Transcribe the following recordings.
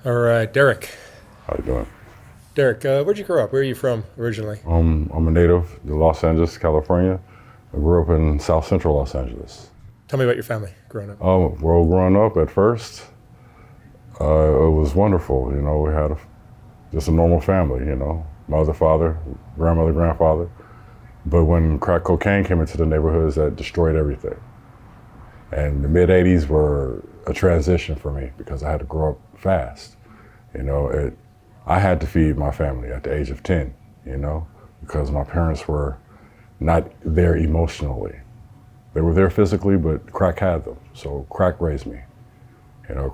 All right, Derek. How you doing? Derek, where'd you grow up? Where are you from originally? I'm a native of Los Angeles, California. I grew up in South Central Los Angeles. Tell me about your family growing up. Well, growing up at first, it was wonderful. We had just a normal family. Mother, father, grandmother, grandfather. But when crack cocaine came into the neighborhoods, that destroyed everything. And the mid '80s were a transition for me because I had to grow up fast. I had to feed my family at the age of 10, because my parents were not there emotionally. They were there physically, but crack had them. So crack raised me.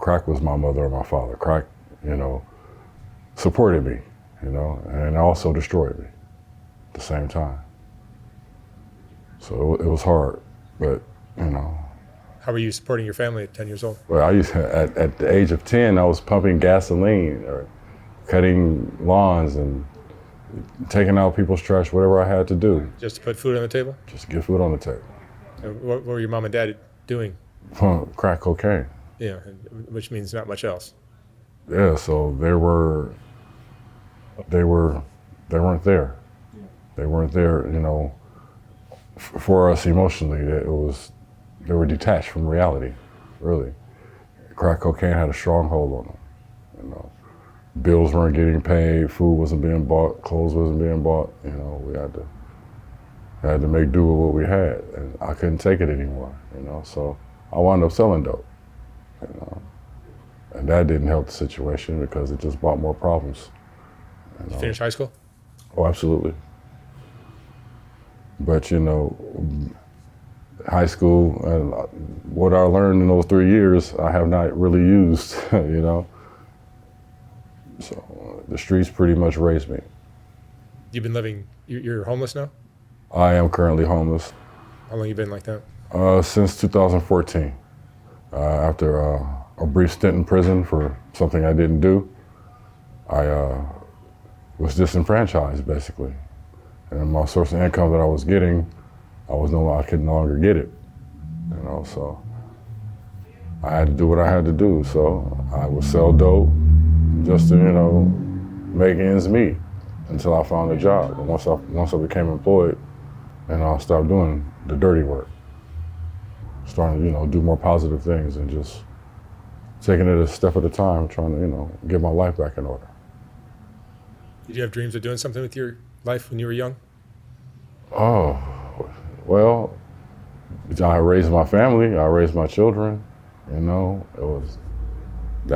Crack was my mother and my father. Crack, supported me, and also destroyed me at the same time. So it was hard, but, How were you supporting your family at 10 years old? well, at the age of 10, I was pumping gasoline or cutting lawns and taking out people's trash, whatever I had to do, Just to put food on the table? just to get food on the table. What were your mom and dad doing? Crack cocaine. Which means not much else. Yeah, so they weren't there. They weren't there, for us emotionally. They were detached from reality, really. Crack cocaine had a strong hold on them. Bills weren't getting paid, food wasn't being bought, clothes wasn't being bought. We had to make do with what we had, and I couldn't take it anymore. So I wound up selling dope. And that didn't help the situation because it just brought more problems. You finished high school? Oh, absolutely. But high school and what I learned in those 3 years, I have not really used. So the streets pretty much raised me. You've been living, you're homeless now? I am currently homeless How long you been like that? since 2014. After a brief stint in prison for something I didn't do, I was disenfranchised basically, and my source of income that I was getting, I could no longer get it. So I had to do what I had to do. So I would sell dope just to make ends meet until I found a job. And once I became employed, and I stopped doing the dirty work, starting to do more positive things and just taking it a step at a time, trying to get my life back in order. Did you have dreams of doing something with your life when you were young? Oh, well, I raised my family, I raised my children. That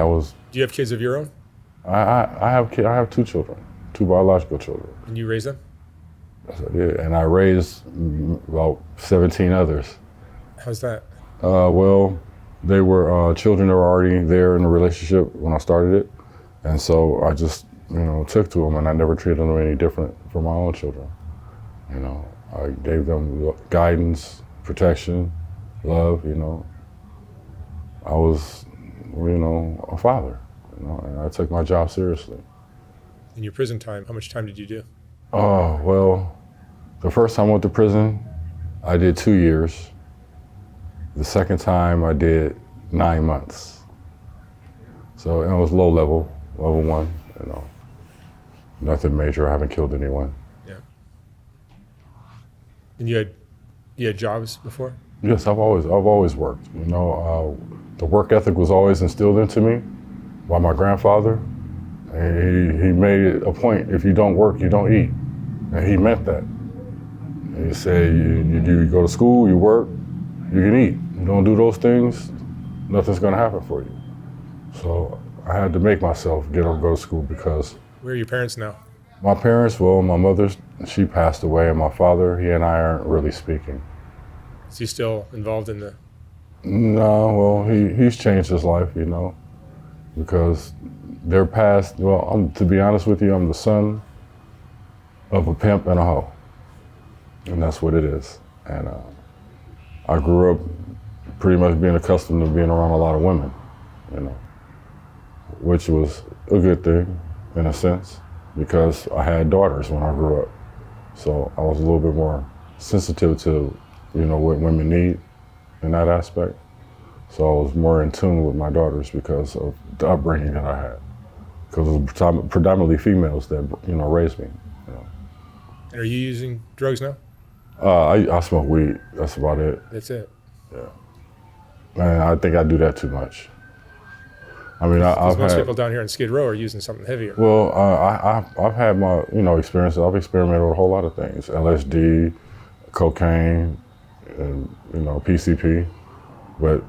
was. Do you have kids of your own? I have two children, two biological children. And you raised them? Yeah, and I raised about 17 others. How's that? Well, they were children that were already there in the relationship when I started it, and so I just took to them, and I never treated them any different from my own children. I gave them guidance, protection, love. I was a father, and I took my job seriously. In your prison time, how much time did you do? Oh, well, the first time I went to prison, I did 2 years. The second time I did 9 months. So it was level 1, nothing major. I haven't killed anyone. Yeah. And you had jobs before? Yes, I've always worked. The work ethic was always instilled into me by my grandfather. And he made it a point, if you don't work, you don't eat. And he meant that. And he said, you go to school, you work, you can eat. You don't do those things, nothing's gonna happen for you. So I had to make myself go to school because. Where are your parents now? My parents, well, my mother, she passed away, and my father, he and I aren't really speaking. Is he still involved in the? No, well, he's changed his life, because they're past, well, to be honest with you, I'm the son of a pimp and a hoe. And that's what it is. And I grew up pretty much being accustomed to being around a lot of women, which was a good thing in a sense, because I had daughters when I grew up. So I was a little bit more sensitive to, what women need in that aspect. So I was more in tune with my daughters because of the upbringing that I had. because it was predominantly females that raised me. And are you using drugs now? I smoke weed. That's about it. That's it. Yeah. And I think I do that too much. I mean, Because I've most had, people down here in Skid Row are using something heavier. well, I've had my experiences. I've experimented with a whole lot of things: LSD, cocaine, and PCP, but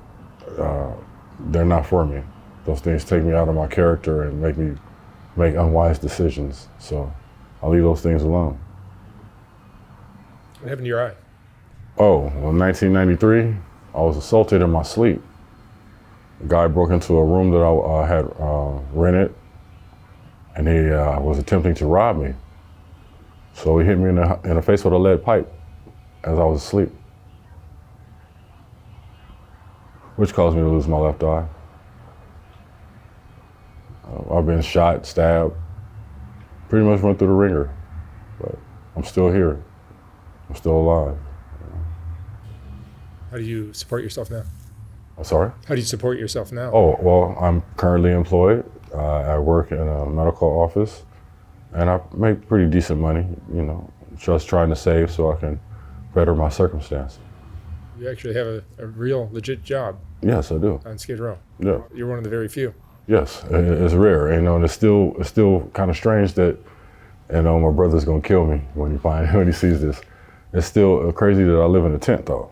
they're not for me. Those things take me out of my character and make me make unwise decisions. So I'll leave those things alone. What happened to your eye? Oh, well, in 1993, I was assaulted in my sleep. A guy broke into a room that I had rented, and he was attempting to rob me. So he hit me in the face with a lead pipe as I was asleep, which caused me to lose my left eye. I've been shot, stabbed, pretty much went through the ringer, but I'm still here. I'm still alive. How do you support yourself now? I'm sorry? How do you support yourself now? Oh, well, I'm currently employed. I work in a medical office, and I make pretty decent money, just trying to save so I can better my circumstance. You actually have a real, legit job Yes, I do. on Skid Row. Yeah. You're one of the very few. Yes, it's rare, and it's still kind of strange that, my brother's gonna kill me when he sees this. It's still crazy that I live in a tent, though.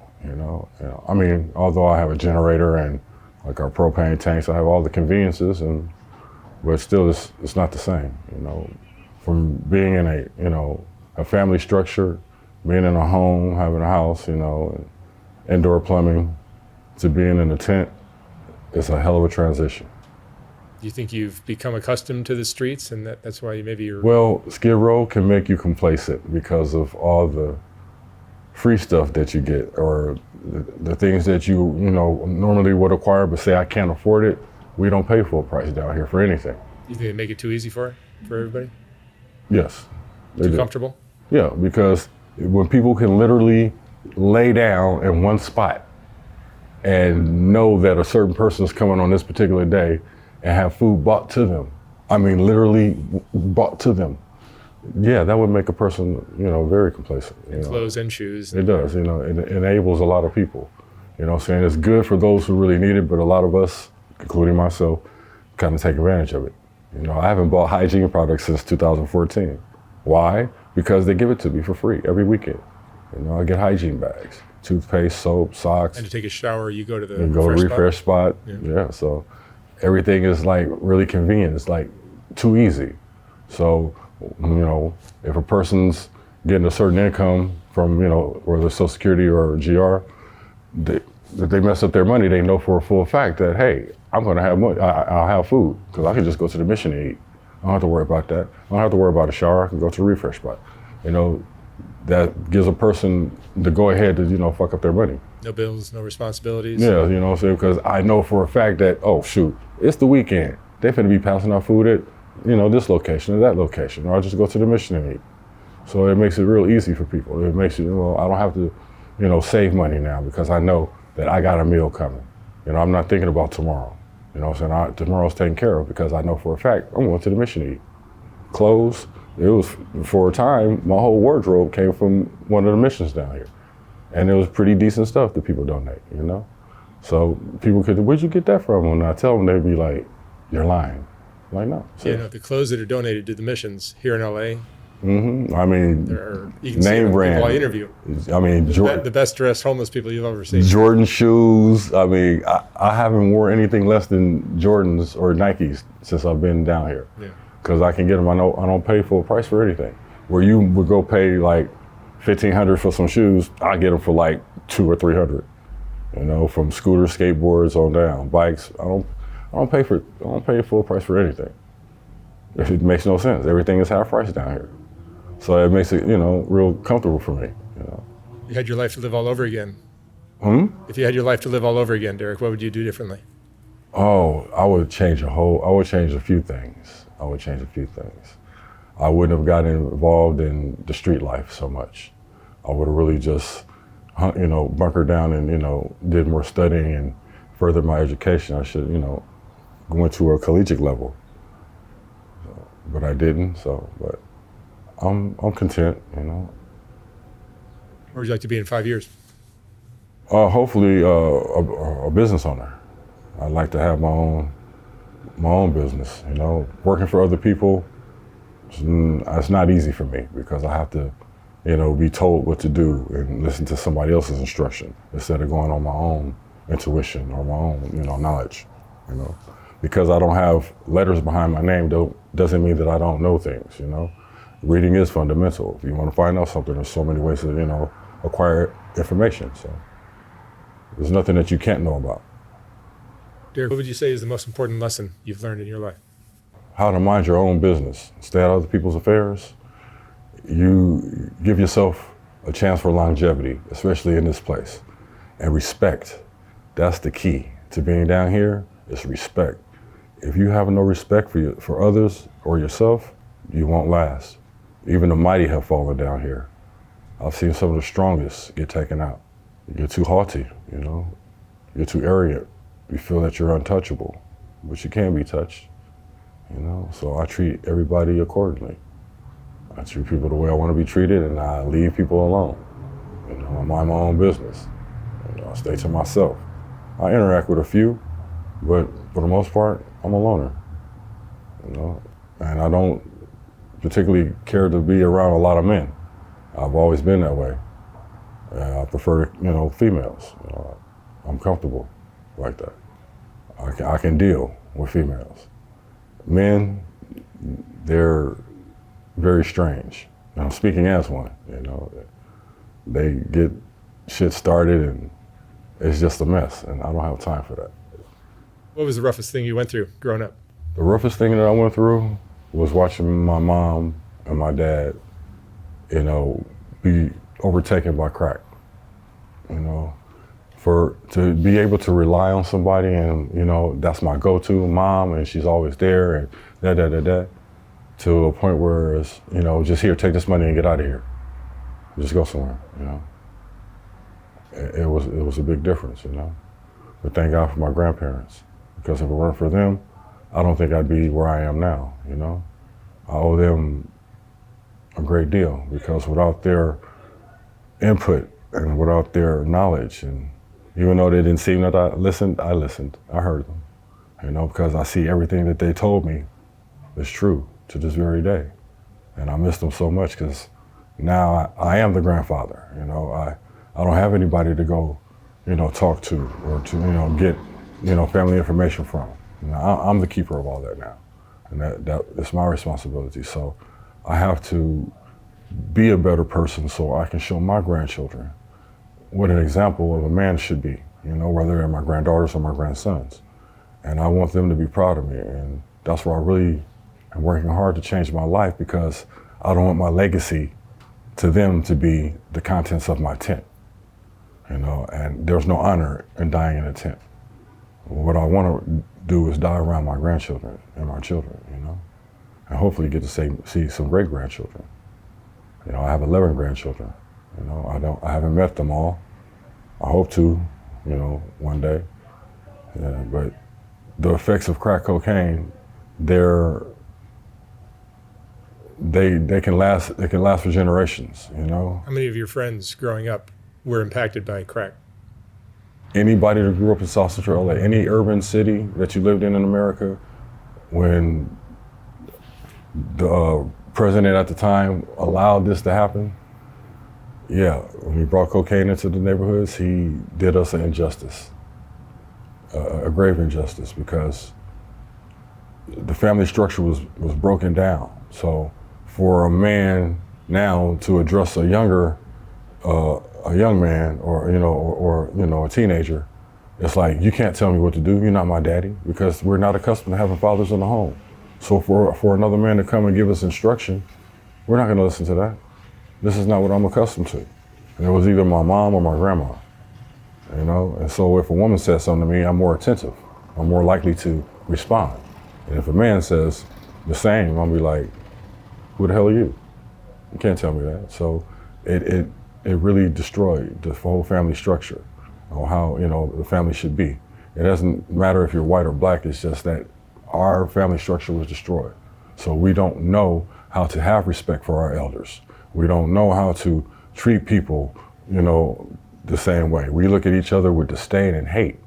I mean, although I have a generator and like our propane tanks, I have all the conveniences, but still, it's not the same. From being in a family structure, being in a home, having a house, and indoor plumbing, to being in a tent, it's a hell of a transition. Do you think you've become accustomed to the streets and that's why you're... Well, Skid Row can make you complacent because of all the free stuff that you get, or the things that you normally would acquire, but say I can't afford it. We don't pay full price down here for anything. You think they make it too easy for everybody? Yes. They Too do. comfortable? Yeah, because when people can literally lay down in one spot and know that a certain person is coming on this particular day and have food brought to them, I mean literally brought to them, yeah, that would make a person, very complacent. Clothes and shoes. It does, it enables a lot of people. Saying it's good for those who really need it, but a lot of us, including myself, kind of take advantage of it. I haven't bought hygiene products since 2014. Why? Because they give it to me for free every weekend. I get hygiene bags, toothpaste, soap, socks. And to take a shower, you go to the refresh spot. Yeah, so everything is like really convenient. It's like too easy. So, if a person's getting a certain income from, whether Social Security or GR, if they mess up their money, they know for a full fact that, hey, I'm gonna have money, I'll have food, because I can just go to the mission and eat. I don't have to worry about that. I don't have to worry about a shower, I can go to the refresh spot. That gives a person the go ahead to, fuck up their money. No bills, no responsibilities. Yeah, what I'm saying? Because I know for a fact that, oh shoot, it's the weekend. They finna be passing out food at, this location or that location, or I'll just go to the mission and eat. So it makes it real easy for people. It makes it, I don't have to, save money now because I know that I got a meal coming. I'm not thinking about tomorrow. Tomorrow's taken care of because I know for a fact I'm going to the mission to eat. Clothes, it was, for a time, my whole wardrobe came from one of the missions down here. And it was pretty decent stuff that people donate, So people could, where'd you get that from? When I tell them, they'd be like, you're lying. I'm like, no. So, the clothes that are donated to the missions here in LA. Mm-hmm. I mean, you can name brand. People I interview. I mean, the best dressed homeless people you've ever seen. Jordan shoes. I mean, I haven't worn anything less than Jordans or Nikes since I've been down here. Yeah. Because I can get them. I don't pay full price for anything. Where you would go pay like $1,500 for some shoes, I get them for like $200 or $300. From scooters, skateboards on down, bikes. I don't pay full price for anything. It makes no sense. Everything is half price down here. So it makes it, real comfortable for me. You had your life to live all over again. If you had your life to live all over again, Derrick, what would you do differently? Oh, I would change a few things. I wouldn't have gotten involved in the street life so much. I would have really just, bunkered down and, did more studying and furthered my education. I should, went to a collegiate level. but I didn't. So, but I'm content, you know. Where would you like to be in 5 years? Hopefully, a business owner. I'd like to have my own business. You know, working for other people, it's not easy for me because I have to, you know, be told what to do and listen to somebody else's instruction instead of going on my own intuition or my own, you know, knowledge. You know, because I don't have letters behind my name doesn't mean that I don't know things. You know, reading is fundamental. If you want to find out something, there's so many ways to, you know, acquire information. So there's nothing that you can't know about. Derrick, what would you say is the most important lesson you've learned in your life? How to mind your own business, stay out of other people's affairs. You give yourself a chance for longevity, especially in this place. And respect, that's the key to being down here, is respect. If you have no respect for others or yourself, you won't last. Even the mighty have fallen down here. I've seen some of the strongest get taken out. You're too haughty, you know? You're too arrogant. You feel that you're untouchable, but you can be touched, you know? So I treat everybody accordingly. I treat people the way I want to be treated, and I leave people alone. You know, I mind my own business. You know, I stay to myself. I interact with a few, but for the most part, I'm a loner. You know, and I don't particularly care to be around a lot of men. I've always been that way. I prefer, you know, females. You know, I'm comfortable like that. I can deal with females. Men, they're very strange. And I'm speaking as one, you know. They get shit started and it's just a mess, and I don't have time for that. What was the roughest thing you went through growing up? The roughest thing that I went through was watching my mom and my dad, you know, be overtaken by crack. You know, to be able to rely on somebody and, you know, that's my go-to mom and she's always there and da, to a point where it's, you know, just here, take this money and get out of here. Just go somewhere, you know. It was a big difference, you know. But thank God for my grandparents, because if it weren't for them, I don't think I'd be where I am now, you know. I owe them a great deal, because without their input and without their knowledge, and even though they didn't seem that I listened, I heard them, you know, because I see everything that they told me is true to this very day. And I miss them so much, because now I am the grandfather, you know. I don't have anybody to go, you know, talk to or to, you know, get, you know, family information from. You know, I'm the keeper of all that now, and that's my responsibility. So I have to be a better person so I can show my grandchildren what an example of a man should be, you know, whether they're my granddaughters or my grandsons. And I want them to be proud of me, and that's where I really am working hard to change my life, because I don't want my legacy to them to be the contents of my tent, you know, and there's no honor in dying in a tent. What I want to do is die around my grandchildren and my children, you know, and hopefully get to see some great grandchildren. You know, I have 11 grandchildren, you know, I haven't met them all. I hope to, you know, one day. Yeah, but the effects of crack cocaine, they can last for generations, you know. How many of your friends growing up were impacted by crack? Anybody that grew up in South Central LA, any urban city that you lived in America, when the president at the time allowed this to happen, yeah, when he brought cocaine into the neighborhoods, he did us an injustice, a grave injustice, because the family structure was broken down. So for a man now to address a young man, or you know, a teenager, it's like, you can't tell me what to do. You're not my daddy, because we're not accustomed to having fathers in the home. So for another man to come and give us instruction, we're not going to listen to that. This is not what I'm accustomed to. And it was either my mom or my grandma, you know. And so if a woman says something to me, I'm more attentive. I'm more likely to respond. And if a man says the same, I'll be like, who the hell are you? You can't tell me that. So it really destroyed the whole family structure, or how, you know, the family should be. It doesn't matter if you're white or black, it's just that our family structure was destroyed. So we don't know how to have respect for our elders. We don't know how to treat people, the same way. We look at each other with disdain and hate.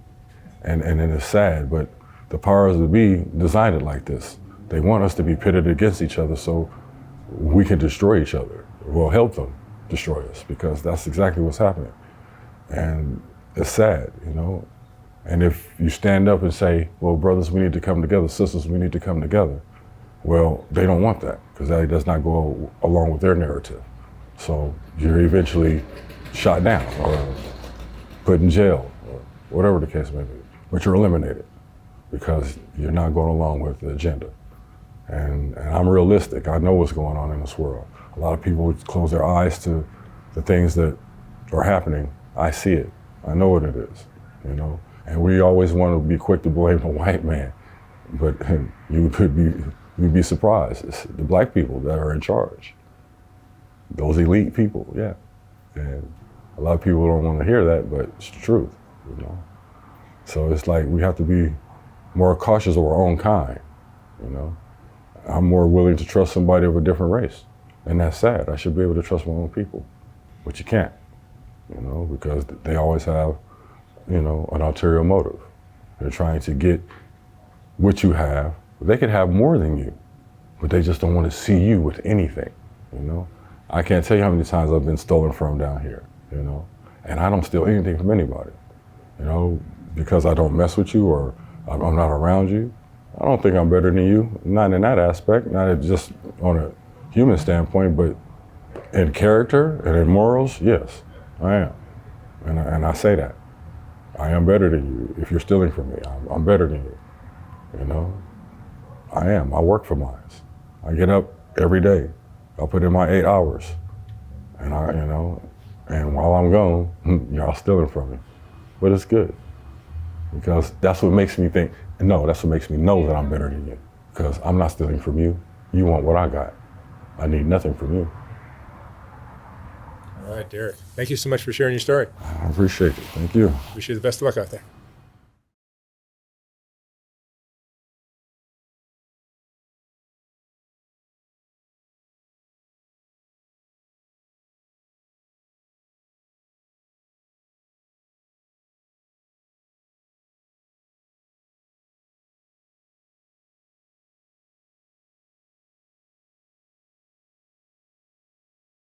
And it's sad, but the powers that be designed it like this. They want us to be pitted against each other so we can destroy each other. Well, help them destroy us, because that's exactly what's happening. And it's sad, And if you stand up and say, well, brothers, we need to come together, sisters, we need to come together. Well, they don't want that, because that does not go along with their narrative. So you're eventually shot down or put in jail or whatever the case may be. But you're eliminated because you're not going along with the agenda. And I'm realistic. I know what's going on in this world. A lot of people close their eyes to the things that are happening. I see it. I know what it is, And we always want to be quick to blame the white man, but you'd be surprised. It's the black people that are in charge. Those elite people, yeah. And a lot of people don't want to hear that, but it's the truth, So it's like we have to be more cautious of our own kind, I'm more willing to trust somebody of a different race. And that's sad. I should be able to trust my own people, but you can't, because they always have, an ulterior motive. They're trying to get what you have. They could have more than you, but they just don't want to see you with anything, I can't tell you how many times I've been stolen from down here, and I don't steal anything from anybody, because I don't mess with you or I'm not around you. I don't think I'm better than you, not in that aspect, not just on a human standpoint, but in character and in morals, yes, I am. And I say that. I am better than you. If you're stealing from me, I'm better than you, I am. I work for mine. I get up every day. I put in my 8 hours. And and while I'm gone, y'all stealing from me. But it's good. Because that's what makes me think, that's what makes me know that I'm better than you. Because I'm not stealing from you. You want what I got. I need nothing from you. All right, Derrick. Thank you so much for sharing your story. I appreciate it. Thank you. Wish you the best of luck out there.